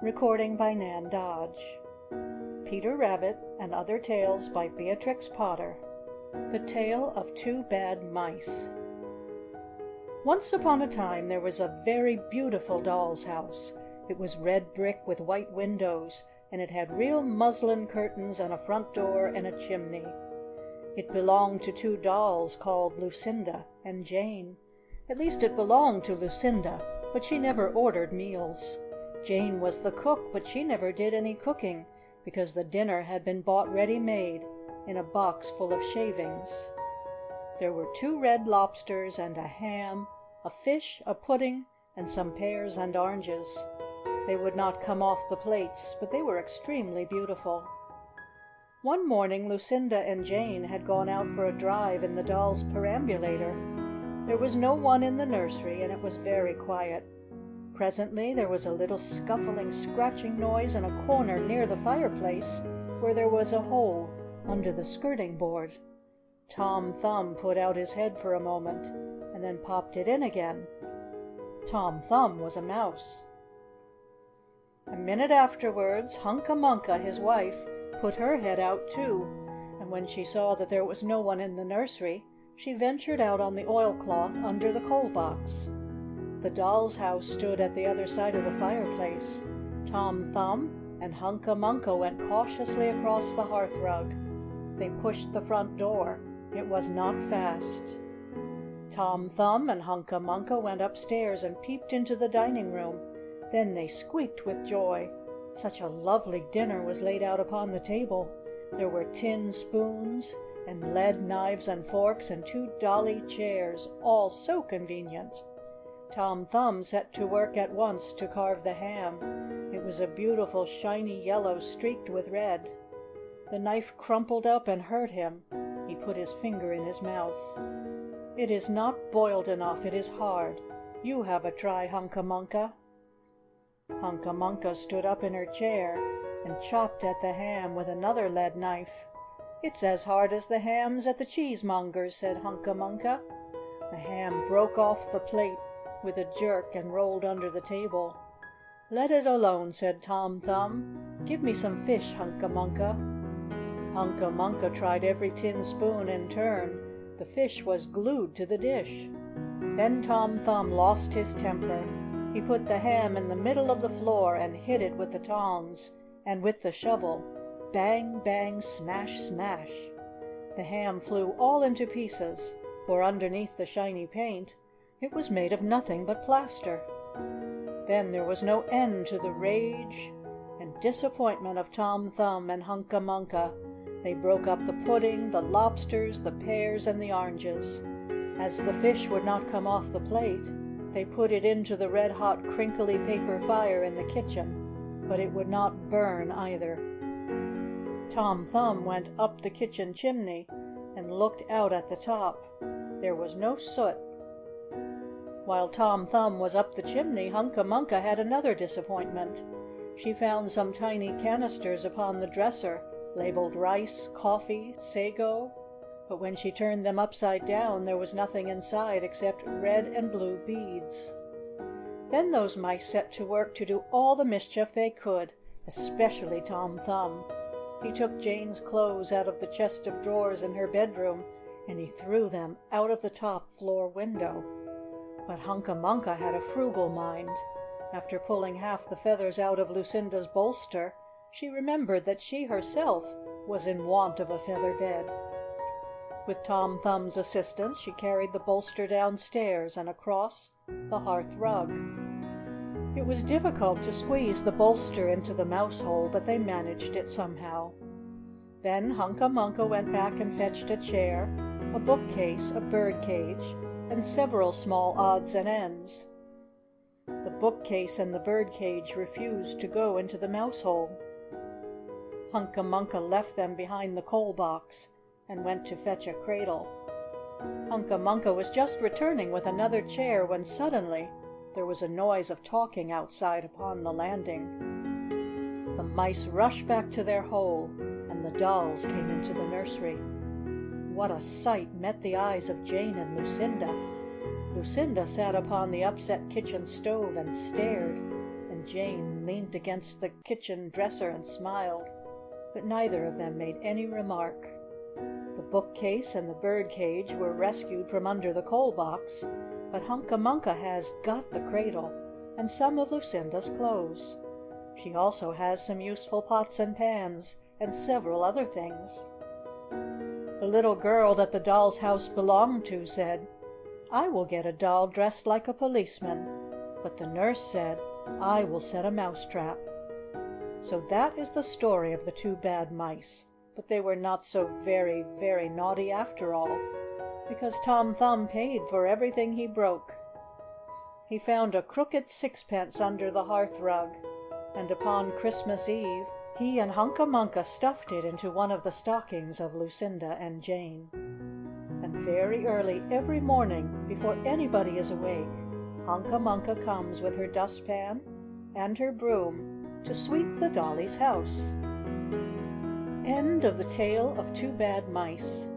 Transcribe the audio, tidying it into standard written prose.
Recording by Nan Dodge. Peter Rabbit and Other Tales by Beatrix Potter. The Tale of Two Bad Mice. Once upon a time there was a very beautiful doll's house. It was red brick with white windows, and it had real muslin curtains and a front door and a chimney. It belonged to two dolls called Lucinda and Jane. At least it belonged to Lucinda, but she never ordered meals. Jane was the cook, but she never did any cooking, because the dinner had been bought ready-made in a box full of shavings. There were 2 red lobsters and a ham, a fish, a pudding, and some pears and oranges. They would not come off the plates, but they were extremely beautiful. One morning Lucinda and Jane had gone out for a drive in the doll's perambulator. There was no one in the nursery, and it was very quiet. Presently there was a little scuffling, scratching noise in a corner near the fireplace, where there was a hole under the skirting board. Tom Thumb put out his head for a moment, and then popped it in again. Tom Thumb was a mouse. A minute afterwards Hunca Munca, his wife, put her head out too, and when she saw that there was no one in the nursery, she ventured out on the oilcloth under the coal box. The doll's house stood at the other side of the fireplace. Tom Thumb and Hunca Munca went cautiously across the hearthrug. They pushed the front door. It was not fast. Tom Thumb and Hunca Munca went upstairs and peeped into the dining room. Then they squeaked with joy. Such a lovely dinner was laid out upon the table. There were tin spoons and lead knives and forks and 2 dolly chairs, all so convenient. Tom Thumb set to work at once to carve the ham. It was a beautiful shiny yellow streaked with red. The knife crumpled up and hurt him. He put his finger in his mouth. "It is not boiled enough. It is hard. You have a try, Hunca Munca." Hunca Munca stood up in her chair and chopped at the ham with another lead knife. "It's as hard as the hams at the cheesemonger's," said Hunca Munca. The ham broke off the plate with a jerk and rolled under the table. "Let it alone," said Tom Thumb. "Give me some fish, Hunca Munca." Hunca Munca tried every tin spoon in turn. The fish was glued to the dish. Then Tom Thumb lost his temper. He put the ham in the middle of the floor and hit it with the tongs and with the shovel. Bang, bang, smash, smash. The ham flew all into pieces, for underneath the shiny paint it was made of nothing but plaster. Then there was no end to the rage and disappointment of Tom Thumb and Hunca Munca. They broke up the pudding, the lobsters, the pears, and the oranges. As the fish would not come off the plate, they put it into the red-hot, crinkly paper fire in the kitchen, but it would not burn either. Tom Thumb went up the kitchen chimney and looked out at the top. There was no soot. While Tom Thumb was up the chimney, Hunca Munca had another disappointment. She found some tiny canisters upon the dresser, labeled rice, coffee, sago, but when she turned them upside down there was nothing inside except red and blue beads. Then those mice set to work to do all the mischief they could, especially Tom Thumb. He took Jane's clothes out of the chest of drawers in her bedroom, and he threw them out of the top floor window. But Hunca Munca had a frugal mind. After pulling half the feathers out of Lucinda's bolster, she remembered that she herself was in want of a feather bed. With Tom Thumb's assistance, she carried the bolster downstairs and across the hearth rug. It was difficult to squeeze the bolster into the mouse hole, but they managed it somehow. Then Hunca Munca went back and fetched a chair, a bookcase, a bird cage, and several small odds and ends. The bookcase and the bird cage refused to go into the mouse hole. Hunca Munca left them behind the coal box and went to fetch a cradle. Hunca Munca was just returning with another chair when suddenly there was a noise of talking outside upon the landing. The mice rushed back to their hole, and the dolls came into the nursery. What a sight met the eyes of Jane and Lucinda! Lucinda sat upon the upset kitchen stove and stared, and Jane leaned against the kitchen dresser and smiled, but neither of them made any remark. The bookcase and the bird cage were rescued from under the coal box, but Hunca Munca has got the cradle and some of Lucinda's clothes. She also has some useful pots and pans and several other things. The little girl that the doll's house belonged to said, "I will get a doll dressed like a policeman," but the nurse said, "I will set a mousetrap." So that is the story of the two bad mice, but they were not so very, very naughty after all, because Tom Thumb paid for everything he broke. He found a crooked sixpence under the hearth rug, and upon Christmas Eve he and Hunca Munca stuffed it into one of the stockings of Lucinda and Jane. And very early every morning, before anybody is awake, Hunca Munca comes with her dustpan and her broom to sweep the dolly's house. End of the Tale of Two Bad Mice.